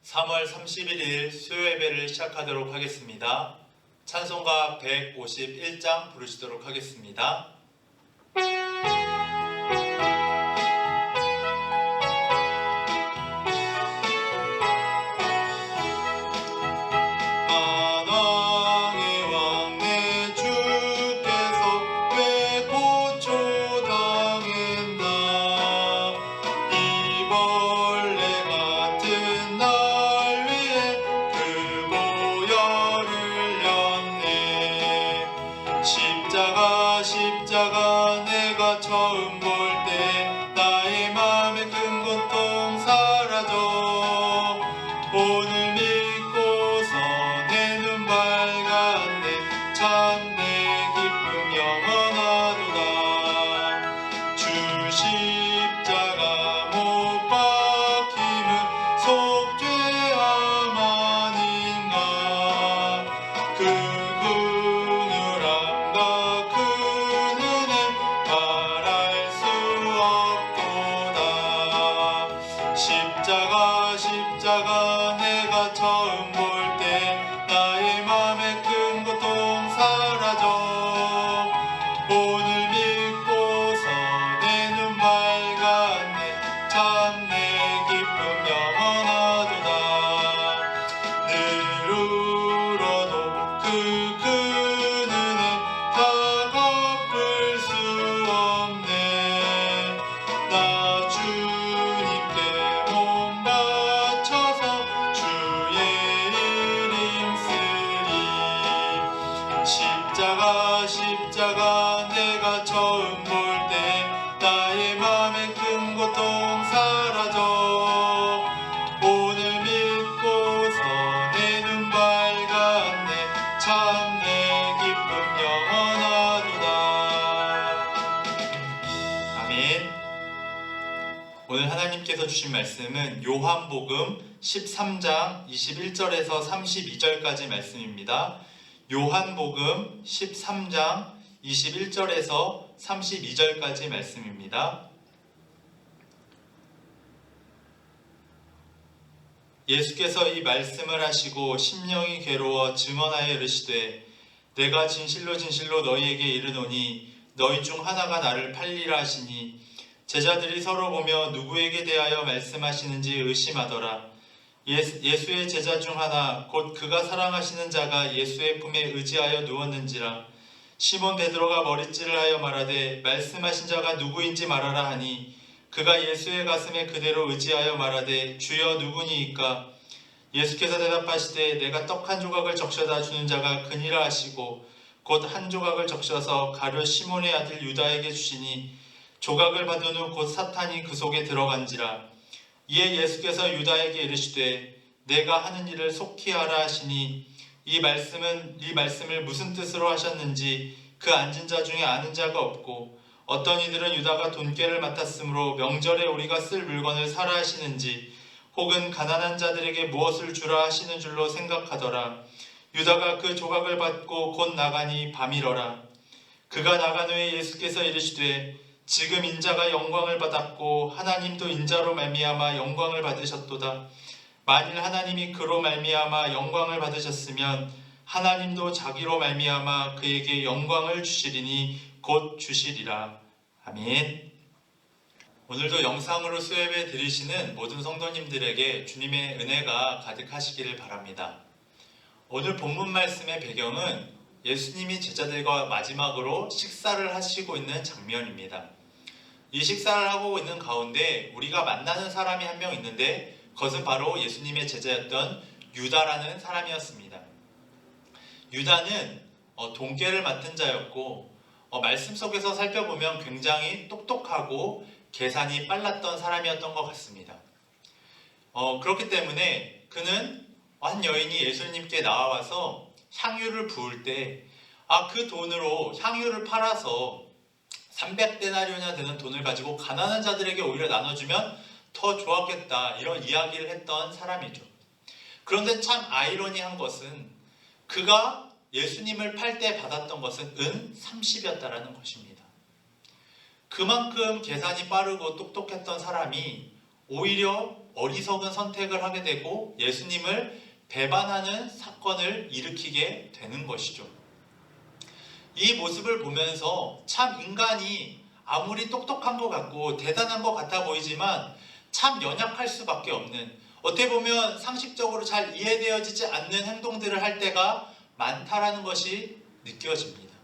3월 31일 수요예배를 시작하도록 하겠습니다. 찬송가 151장 부르시도록 하겠습니다. 십자가 내가 처음 볼 때 나의 맘에 큰 고통 사라져. 오늘 믿고서 내 눈 밝았네. 참 내 기쁨 영원하도다. 주 십자가 못 박힘은 속죄함 아닌가. 그 십자가 내가 처음 볼 때 나의 맘에 큰 고통 사라져. 오늘 믿고서 내 눈 밝았네. 참 내 기쁨 영원하도다. 늘 울어도 그 은혜 다 갚을 수 없네. 나 주님께 십자가 내가 처음 볼 때 나의 맘에 큰 고통 사라져. 오늘 믿고서 내 눈 밝았네. 참 내 기쁨 영원하도다. 아멘. 오늘 하나님께서 주신 말씀은 요한복음 13장 21절에서 32절까지 말씀입니다. 요한복음 13장 21절에서 32절까지 말씀입니다. 예수께서 이 말씀을 하시고 심령이 괴로워 증언하여 이르시되 내가 진실로 진실로 너희에게 이르노니 너희 중 하나가 나를 팔리라 하시니 제자들이 서로 보며 누구에게 대하여 말씀하시는지 의심하더라. 예수의 제자 중 하나 곧 그가 사랑하시는 자가 예수의 품에 의지하여 누웠는지라. 시몬 베드로가 머리찔을 하여 말하되 말씀하신 자가 누구인지 말하라 하니 그가 예수의 가슴에 그대로 의지하여 말하되 주여 누구니이까. 예수께서 대답하시되 내가 떡 한 조각을 적셔다 주는 자가 그니라 하시고 곧 한 조각을 적셔서 가룟 시몬의 아들 유다에게 주시니 조각을 받은 후 곧 사탄이 그 속에 들어간지라. 이에 예수께서 유다에게 이르시되 내가 하는 일을 속히 하라 하시니 이 말씀을 무슨 뜻으로 하셨는지 그 앉은 자 중에 아는 자가 없고 어떤 이들은 유다가 돈꾀를 맡았으므로 명절에 우리가 쓸 물건을 사라 하시는지 혹은 가난한 자들에게 무엇을 주라 하시는 줄로 생각하더라. 유다가 그 조각을 받고 곧 나가니 밤이러라. 그가 나간 후에 예수께서 이르시되 지금 인자가 영광을 받았고 하나님도 인자로 말미암아 영광을 받으셨도다. 만일 하나님이 그로 말미암아 영광을 받으셨으면 하나님도 자기로 말미암아 그에게 영광을 주시리니 곧 주시리라. 아멘. 오늘도 영상으로 수요예배 드리시는 모든 성도님들에게 주님의 은혜가 가득하시기를 바랍니다. 오늘 본문 말씀의 배경은 예수님이 제자들과 마지막으로 식사를 하시고 있는 장면입니다. 이 식사를 하고 있는 가운데 우리가 만나는 사람이 한 명 있는데 그것은 바로 예수님의 제자였던 유다라는 사람이었습니다. 유다는 돈꾀를 맡은 자였고 말씀 속에서 살펴보면 굉장히 똑똑하고 계산이 빨랐던 사람이었던 것 같습니다. 그렇기 때문에 그는 한 여인이 예수님께 나와서 향유를 부을 때 그 돈으로 향유를 팔아서 300데나리온이나 되는 돈을 가지고 가난한 자들에게 오히려 나눠주면 더 좋았겠다, 이런 이야기를 했던 사람이죠. 그런데 참 아이러니한 것은 그가 예수님을 팔 때 받았던 것은 은 30이었다라는 것입니다. 그만큼 계산이 빠르고 똑똑했던 사람이 오히려 어리석은 선택을 하게 되고 예수님을 배반하는 사건을 일으키게 되는 것이죠. 이 모습을 보면서 참 인간이 아무리 똑똑한 것 같고 대단한 것 같아 보이지만 참 연약할 수밖에 없는, 어떻게 보면 상식적으로 잘 이해되어지지 않는 행동들을 할 때가 많다라는 것이 느껴집니다.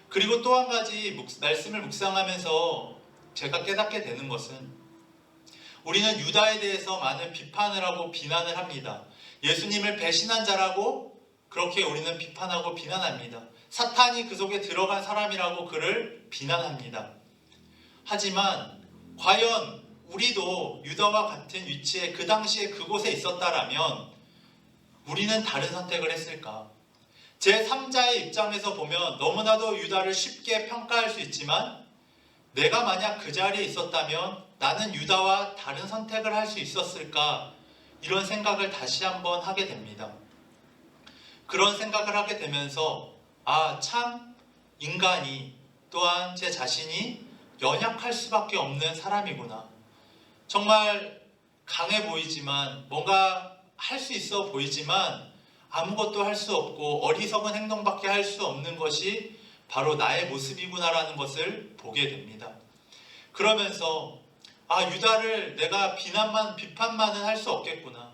그리고 또 한 가지 말씀을 묵상하면서 제가 깨닫게 되는 것은, 우리는 유다에 대해서 많은 비판을 하고 비난을 합니다. 예수님을 배신한 자라고 그렇게 우리는 비판하고 비난합니다. 사탄이 그 속에 들어간 사람이라고 그를 비난합니다. 하지만 과연 우리도 유다와 같은 위치에 그 당시에 그곳에 있었다라면 우리는 다른 선택을 했을까? 제3자의 입장에서 보면 너무나도 유다를 쉽게 평가할 수 있지만, 내가 만약 그 자리에 있었다면 나는 유다와 다른 선택을 할 수 있었을까? 이런 생각을 다시 한번 하게 됩니다. 그런 생각을 하게 되면서 참 인간이, 또한 제 자신이 연약할 수밖에 없는 사람이구나. 정말 강해 보이지만, 뭔가 할 수 있어 보이지만 아무것도 할 수 없고 어리석은 행동밖에 할 수 없는 것이 바로 나의 모습이구나라는 것을 보게 됩니다. 그러면서 유다를 내가 비판만은 할 수 없겠구나.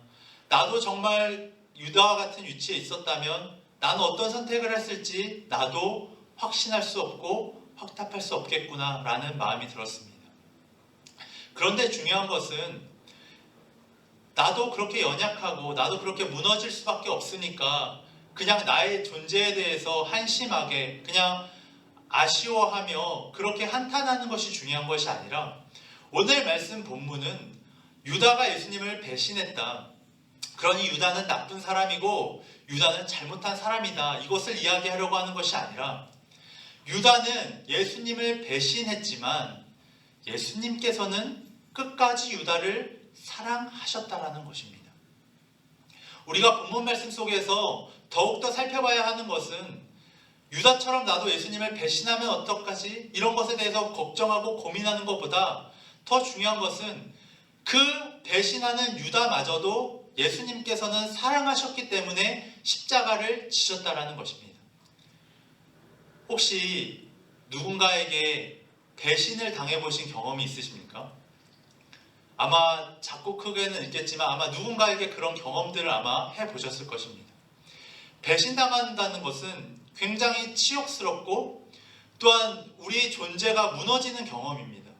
나도 정말 유다와 같은 위치에 있었다면 나는 어떤 선택을 했을지 나도 확신할 수 없고 확답할 수 없겠구나 라는 마음이 들었습니다. 그런데 중요한 것은, 나도 그렇게 연약하고 나도 그렇게 무너질 수밖에 없으니까 그냥 나의 존재에 대해서 한심하게 그냥 아쉬워하며 그렇게 한탄하는 것이 중요한 것이 아니라, 오늘 말씀 본문은 유다가 예수님을 배신했다, 그러니 유다는 나쁜 사람이고 유다는 잘못한 사람이다, 이것을 이야기하려고 하는 것이 아니라, 유다는 예수님을 배신했지만 예수님께서는 끝까지 유다를 사랑하셨다라는 것입니다. 우리가 본문 말씀 속에서 더욱더 살펴봐야 하는 것은, 유다처럼 나도 예수님을 배신하면 어떡하지? 이런 것에 대해서 걱정하고 고민하는 것보다 더 중요한 것은, 그 배신하는 유다마저도 예수님께서는 사랑하셨기 때문에 십자가를 지셨다라는 것입니다. 혹시 누군가에게 배신을 당해보신 경험이 있으십니까? 아마 작고 크게는 있겠지만 아마 누군가에게 그런 경험들을 아마 해보셨을 것입니다. 배신당한다는 것은 굉장히 치욕스럽고 또한 우리의 존재가 무너지는 경험입니다.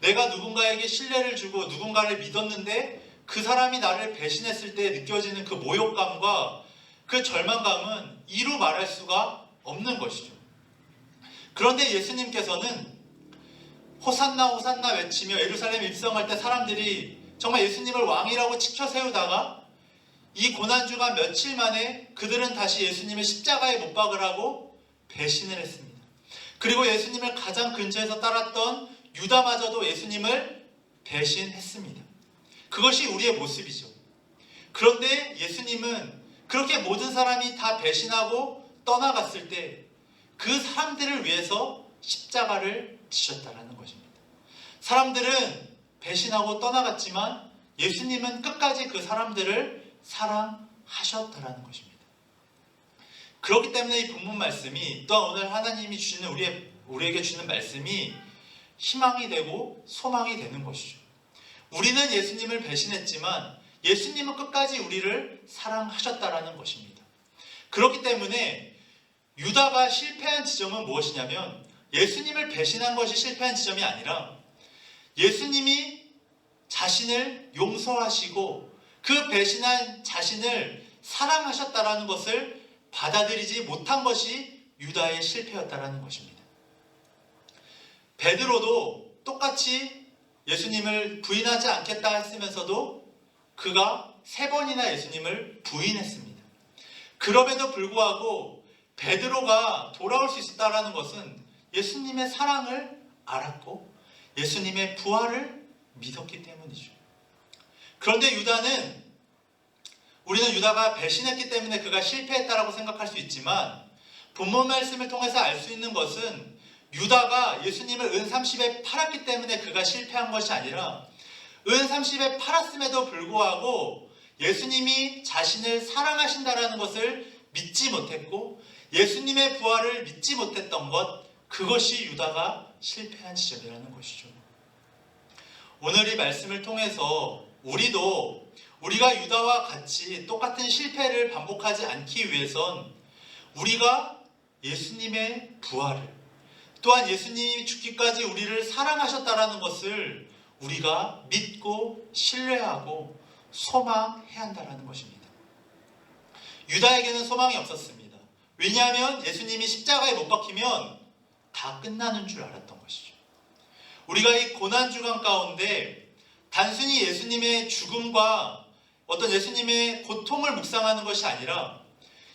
내가 누군가에게 신뢰를 주고 누군가를 믿었는데 그 사람이 나를 배신했을 때 느껴지는 그 모욕감과 그 절망감은 이루 말할 수가 없는 것이죠. 그런데 예수님께서는 호산나 호산나 외치며 예루살렘에 입성할 때 사람들이 정말 예수님을 왕이라고 치켜 세우다가 이 고난주가 며칠 만에 그들은 다시 예수님을 십자가에 못 박으라고 배신을 했습니다. 그리고 예수님을 가장 근처에서 따랐던 유다마저도 예수님을 배신했습니다. 그것이 우리의 모습이죠. 그런데 예수님은 그렇게 모든 사람이 다 배신하고 떠나갔을 때 그 사람들을 위해서 십자가를 지셨다라는 것입니다. 사람들은 배신하고 떠나갔지만 예수님은 끝까지 그 사람들을 사랑하셨다라는 것입니다. 그렇기 때문에 이 본문 말씀이, 또 오늘 하나님이 주시는 우리에게 주는 말씀이 희망이 되고 소망이 되는 것이죠. 우리는 예수님을 배신했지만 예수님은 끝까지 우리를 사랑하셨다라는 것입니다. 그렇기 때문에 유다가 실패한 지점은 무엇이냐면, 예수님을 배신한 것이 실패한 지점이 아니라 예수님이 자신을 용서하시고 그 배신한 자신을 사랑하셨다라는 것을 받아들이지 못한 것이 유다의 실패였다라는 것입니다. 베드로도 똑같이 예수님을 부인하지 않겠다 했으면서도 그가 3번이나 예수님을 부인했습니다. 그럼에도 불구하고 베드로가 돌아올 수 있었다라는 것은 예수님의 사랑을 알았고 예수님의 부활을 믿었기 때문이죠. 그런데 우리는 유다가 배신했기 때문에 그가 실패했다라고 생각할 수 있지만, 본문 말씀을 통해서 알 수 있는 것은 유다가 예수님을 은 30에 팔았기 때문에 그가 실패한 것이 아니라 은 30에 팔았음에도 불구하고 예수님이 자신을 사랑하신다라는 것을 믿지 못했고 예수님의 부활을 믿지 못했던 것, 그것이 유다가 실패한 지점이라는 것이죠. 오늘 이 말씀을 통해서 우리도 우리가 유다와 같이 똑같은 실패를 반복하지 않기 위해선 우리가 예수님의 부활을, 또한 예수님이 죽기까지 우리를 사랑하셨다라는 것을 우리가 믿고 신뢰하고 소망해야 한다는 것입니다. 유다에게는 소망이 없었습니다. 왜냐하면 예수님이 십자가에 못 박히면 다 끝나는 줄 알았던 것이죠. 우리가 이 고난주간 가운데 단순히 예수님의 죽음과 어떤 예수님의 고통을 묵상하는 것이 아니라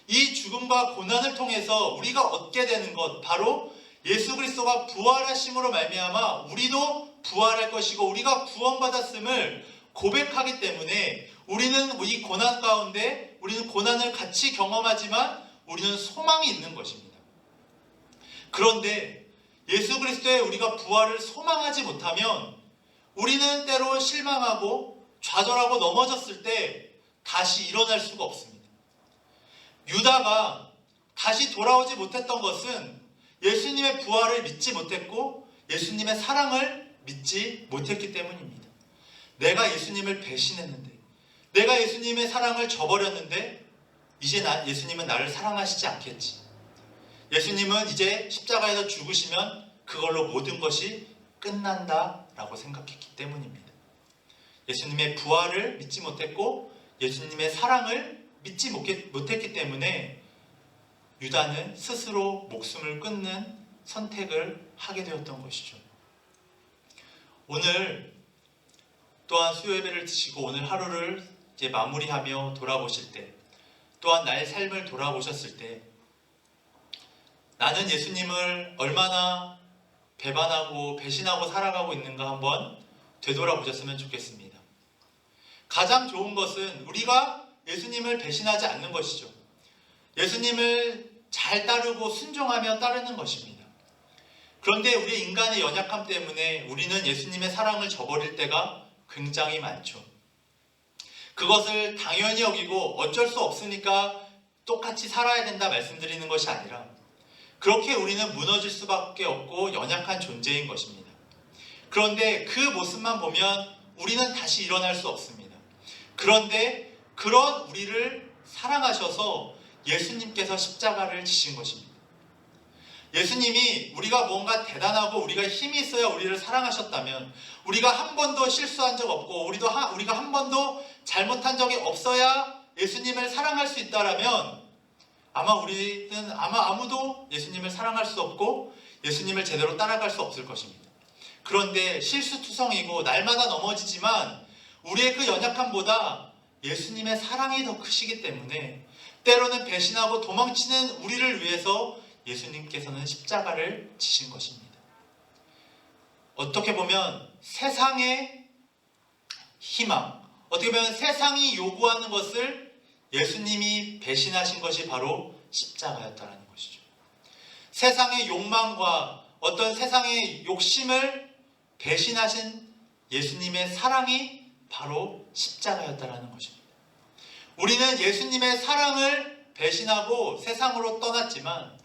이 죽음과 고난을 통해서 우리가 얻게 되는 것, 바로 예수 그리스도가 부활하심으로 말미암아 우리도 부활할 것이고 우리가 구원받았음을 고백하기 때문에 우리는 이 고난 가운데 우리는 고난을 같이 경험하지만 우리는 소망이 있는 것입니다. 그런데 예수 그리스도의 우리가 부활을 소망하지 못하면 우리는 때로 실망하고 좌절하고 넘어졌을 때 다시 일어날 수가 없습니다. 유다가 다시 돌아오지 못했던 것은 예수님의 부활을 믿지 못했고 예수님의 사랑을 믿지 못했기 때문입니다. 내가 예수님을 배신했는데, 내가 예수님의 사랑을 저버렸는데 이제 예수님은 나를 사랑하시지 않겠지. 예수님은 이제 십자가에서 죽으시면 그걸로 모든 것이 끝난다라고 생각했기 때문입니다. 예수님의 부활을 믿지 못했고 예수님의 사랑을 믿지 못했기 때문에 유다는 스스로 목숨을 끊는 선택을 하게 되었던 것이죠. 오늘 또한 수요예배를 드시고 오늘 하루를 이제 마무리하며 돌아보실 때, 또한 나의 삶을 돌아보셨을 때 나는 예수님을 얼마나 배반하고 배신하고 살아가고 있는가 한번 되돌아보셨으면 좋겠습니다. 가장 좋은 것은 우리가 예수님을 배신하지 않는 것이죠. 예수님을 잘 따르고 순종하며 따르는 것입니다. 그런데 우리 인간의 연약함 때문에 우리는 예수님의 사랑을 저버릴 때가 굉장히 많죠. 그것을 당연히 여기고 어쩔 수 없으니까 똑같이 살아야 된다 말씀드리는 것이 아니라 그렇게 우리는 무너질 수밖에 없고 연약한 존재인 것입니다. 그런데 그 모습만 보면 우리는 다시 일어날 수 없습니다. 그런데 그런 우리를 사랑하셔서 예수님께서 십자가를 지신 것입니다. 예수님이 우리가 뭔가 대단하고 우리가 힘이 있어야 우리를 사랑하셨다면, 우리가 한 번도 실수한 적 없고 우리가 한 번도 잘못한 적이 없어야 예수님을 사랑할 수 있다라면 아마 아무도 예수님을 사랑할 수 없고 예수님을 제대로 따라갈 수 없을 것입니다. 그런데 실수투성이고 날마다 넘어지지만 우리의 그 연약함보다 예수님의 사랑이 더 크시기 때문에 때로는 배신하고 도망치는 우리를 위해서 예수님께서는 십자가를 지신 것입니다. 어떻게 보면 세상의 희망, 어떻게 보면 세상이 요구하는 것을 예수님이 배신하신 것이 바로 십자가였다는 것이죠. 세상의 욕망과 어떤 세상의 욕심을 배신하신 예수님의 사랑이 바로 십자가였다는 것입니다. 우리는 예수님의 사랑을 배신하고 세상으로 떠났지만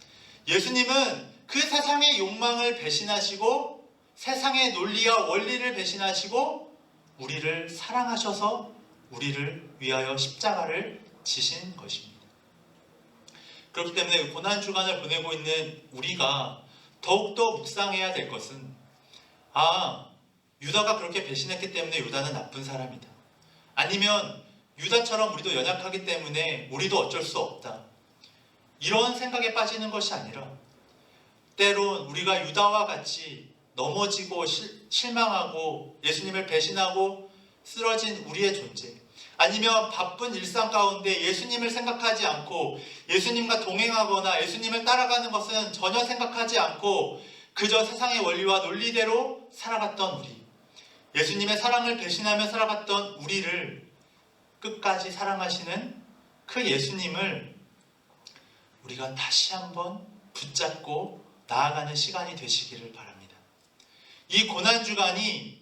예수님은 그 세상의 욕망을 배신하시고 세상의 논리와 원리를 배신하시고 우리를 사랑하셔서 우리를 위하여 십자가를 지신 것입니다. 그렇기 때문에 고난주간을 보내고 있는 우리가 더욱더 묵상해야 될 것은 유다가 그렇게 배신했기 때문에 유다는 나쁜 사람이다. 아니면 유다처럼 우리도 연약하기 때문에 우리도 어쩔 수 없다. 이런 생각에 빠지는 것이 아니라 때론 우리가 유다와 같이 넘어지고 실망하고 예수님을 배신하고 쓰러진 우리의 존재, 아니면 바쁜 일상 가운데 예수님을 생각하지 않고 예수님과 동행하거나 예수님을 따라가는 것은 전혀 생각하지 않고 그저 세상의 원리와 논리대로 살아갔던 우리, 예수님의 사랑을 배신하며 살아갔던 우리를 끝까지 사랑하시는 그 예수님을 우리가 다시 한번 붙잡고 나아가는 시간이 되시기를 바랍니다. 이 고난주간이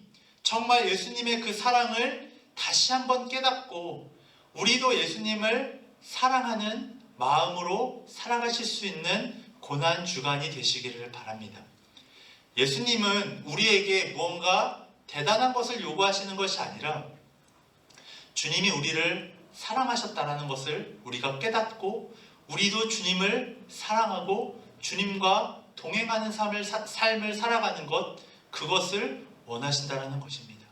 정말 예수님의 그 사랑을 다시 한번 깨닫고 우리도 예수님을 사랑하는 마음으로 살아가실 수 있는 고난 주간이 되시기를 바랍니다. 예수님은 우리에게 무언가 대단한 것을 요구하시는 것이 아니라 주님이 우리를 사랑하셨다는 것을 우리가 깨닫고 우리도 주님을 사랑하고 주님과 동행하는 삶을 살아가는 것, 그것을 원하신다는 것입니다.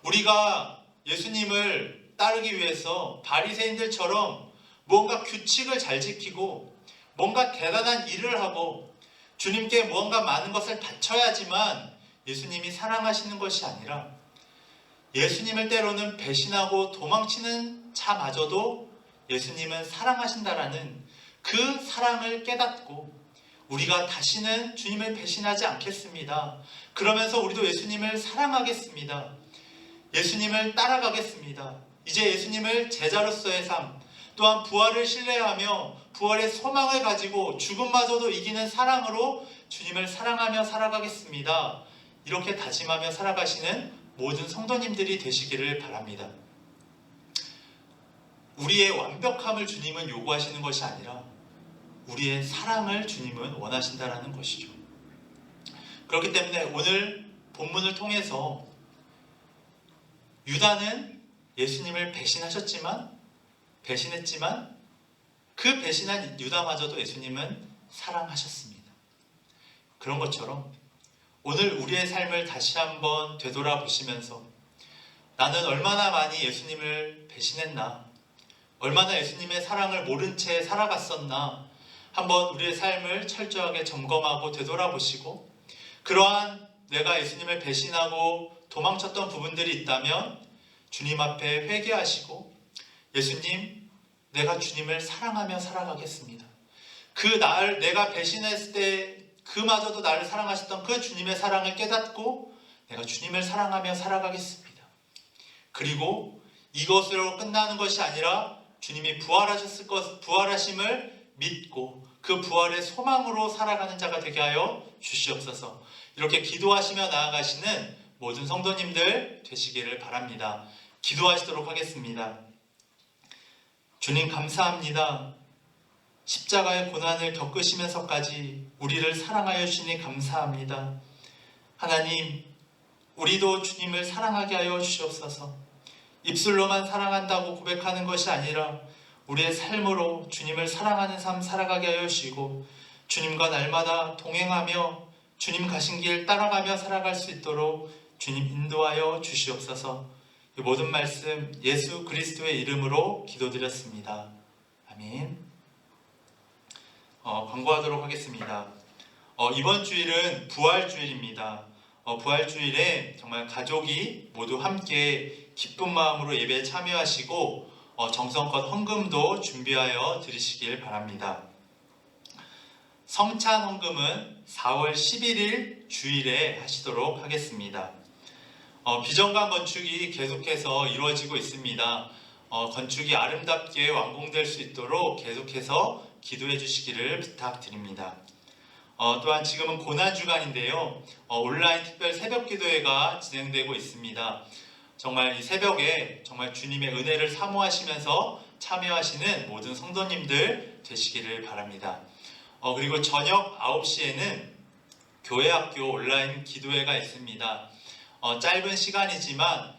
우리가 예수님을 따르기 위해서 바리새인들처럼 뭔가 규칙을 잘 지키고 뭔가 대단한 일을 하고 주님께 무언가 많은 것을 바쳐야지만 예수님이 사랑하시는 것이 아니라 예수님을 때로는 배신하고 도망치는 자마저도 예수님은 사랑하신다라는 그 사랑을 깨닫고 우리가 다시는 주님을 배신하지 않겠습니다. 그러면서 우리도 예수님을 사랑하겠습니다. 예수님을 따라가겠습니다. 이제 예수님을 제자로서의 삶, 또한 부활을 신뢰하며 부활의 소망을 가지고 죽음마저도 이기는 사랑으로 주님을 사랑하며 살아가겠습니다. 이렇게 다짐하며 살아가시는 모든 성도님들이 되시기를 바랍니다. 우리의 완벽함을 주님은 요구하시는 것이 아니라 우리의 사랑을 주님은 원하신다는 것이죠. 그렇기 때문에 오늘 본문을 통해서 유다는 예수님을 배신했지만 그 배신한 유다마저도 예수님은 사랑하셨습니다. 그런 것처럼 오늘 우리의 삶을 다시 한번 되돌아보시면서 나는 얼마나 많이 예수님을 배신했나, 얼마나 예수님의 사랑을 모른 채 살아갔었나 한번 우리의 삶을 철저하게 점검하고 되돌아보시고 그러한 내가 예수님을 배신하고 도망쳤던 부분들이 있다면 주님 앞에 회개하시고 예수님, 내가 주님을 사랑하며 살아가겠습니다. 내가 배신했을 때 그마저도 나를 사랑하셨던 그 주님의 사랑을 깨닫고 내가 주님을 사랑하며 살아가겠습니다. 그리고 이것으로 끝나는 것이 아니라 주님이 부활하심을 믿고 그 부활의 소망으로 살아가는 자가 되게 하여 주시옵소서. 이렇게 기도하시며 나아가시는 모든 성도님들 되시기를 바랍니다. 기도하시도록 하겠습니다. 주님 감사합니다. 십자가의 고난을 겪으시면서까지 우리를 사랑하여 주시니 감사합니다. 하나님, 우리도 주님을 사랑하게 하여 주시옵소서. 입술로만 사랑한다고 고백하는 것이 아니라 우리의 삶으로 주님을 사랑하는 삶 살아가게 하여 주시고 주님과 날마다 동행하며 주님 가신 길 따라가며 살아갈 수 있도록 주님 인도하여 주시옵소서. 이 모든 말씀 예수 그리스도의 이름으로 기도드렸습니다. 아멘. 광고하도록 하겠습니다. 이번 주일은 부활주일입니다. 부활주일에 정말 가족이 모두 함께 기쁜 마음으로 예배에 참여하시고 정성껏 헌금도 준비하여 드리시길 바랍니다. 성찬 헌금은 4월 11일 주일에 하시도록 하겠습니다. 비정관 건축이 계속해서 이루어지고 있습니다. 건축이 아름답게 완공될 수 있도록 계속해서 기도해 주시기를 부탁드립니다. 또한 지금은 고난주간인데요. 온라인 특별 새벽 기도회가 진행되고 있습니다. 정말 이 새벽에 정말 주님의 은혜를 사모하시면서 참여하시는 모든 성도님들 되시기를 바랍니다. 그리고 저녁 9시에는 교회학교 온라인 기도회가 있습니다. 짧은 시간이지만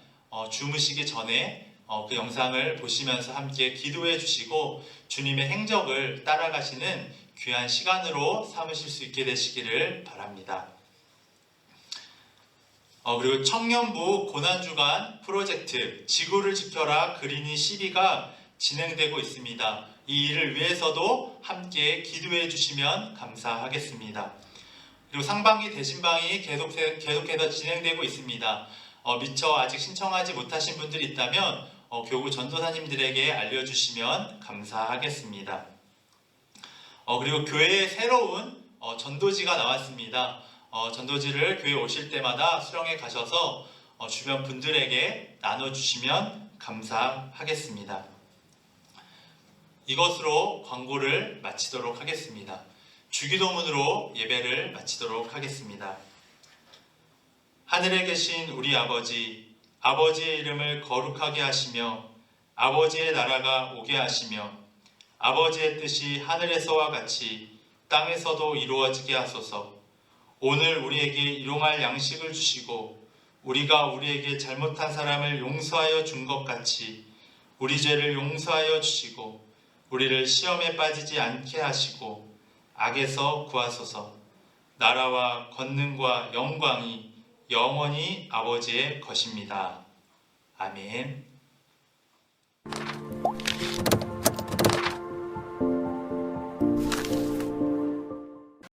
주무시기 전에 그 영상을 보시면서 함께 기도해 주시고 주님의 행적을 따라가시는 귀한 시간으로 삼으실 수 있게 되시기를 바랍니다. 그리고 청년부 고난주간 프로젝트 지구를 지켜라 그린이 12가 진행되고 있습니다. 이 일을 위해서도 함께 기도해 주시면 감사하겠습니다. 그리고 상반기 대신방이 계속해서 진행되고 있습니다. 미처 아직 신청하지 못하신 분들이 있다면 교구 전도사님들에게 알려주시면 감사하겠습니다. 그리고 교회에 새로운 전도지가 나왔습니다. 전도지를 교회에 오실 때마다 수령해 가셔서 주변 분들에게 나눠주시면 감사하겠습니다. 이것으로 광고를 마치도록 하겠습니다. 주기도문으로 예배를 마치도록 하겠습니다. 하늘에 계신 우리 아버지, 아버지의 이름을 거룩하게 하시며 아버지의 나라가 오게 하시며 아버지의 뜻이 하늘에서와 같이 땅에서도 이루어지게 하소서. 오늘 우리에게 일용할 양식을 주시고 우리가 우리에게 잘못한 사람을 용서하여 준 것 같이 우리 죄를 용서하여 주시고 우리를 시험에 빠지지 않게 하시고 악에서 구하소서. 나라와 권능과 영광이 영원히 아버지의 것입니다. 아멘.